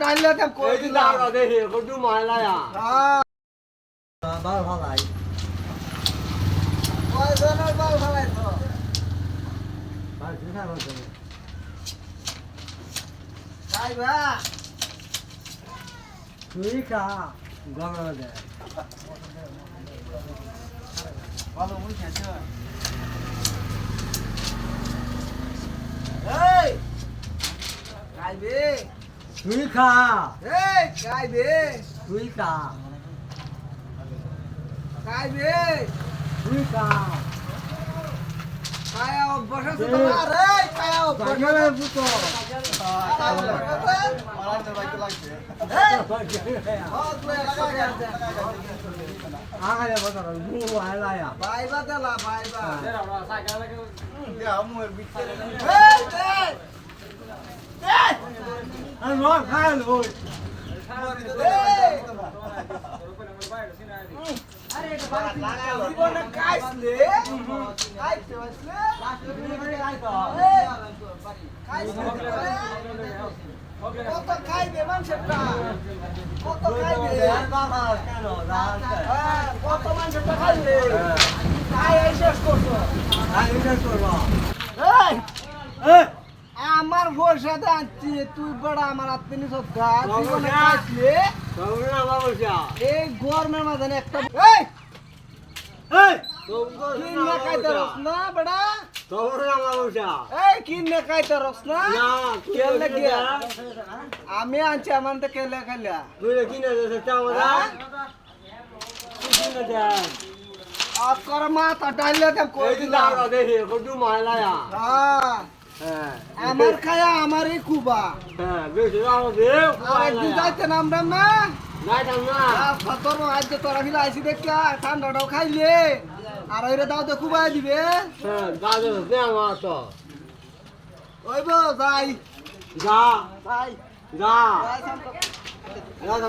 ডাইলে তেম কই এই দিন আর দেখে কত মাইলায়া বাল ভালাই ওই জনের বাল ভালাই তো ভাই দিনা বলতে খাইবা তুই খা গঙ্গা দে ভালো মুই খেতে এই খাইবে তুই খা এই খাইবে তুই খা খাইবে তুই খা খায়া অভ্যাস আছে তোমার এই খায়া অভ্যাস বাগেলে পুতো আরে বড় গু আইলায়া বাইবা দেলা বাইবা আর নো খাই লই আরে এটা বাড়ি জীবনে কাইছলে কাইতে আসলে কত খাইবে মানুষটা কত খাইবে কত মানুষটা খাইবে খাই শেষ করছো আমার পয়সা আনছি তুই বড় আমার আত্মীয় সত্তা জীবনে খাইছলে এই গরমের মাঝে একটা এই কিনে খাইতে রস না বড়া এই কিনে খাইতে রস না কেলে গিয়া আমি আনছি আমার তো কেলে খাইলা আপনার মাথা ডাইলে দেব কই দিলাম হ্যাঁ আমার খায়া আমারই খুবা আর একদিন যাইতে নামলাম না তোর আজ তোরা ফিলে আইসি দেখা ঠান্ডাটাও খাইলে আর ওইরে দাও তো খুবাই দিবে ওইব যাই যা যাই যা যাই যা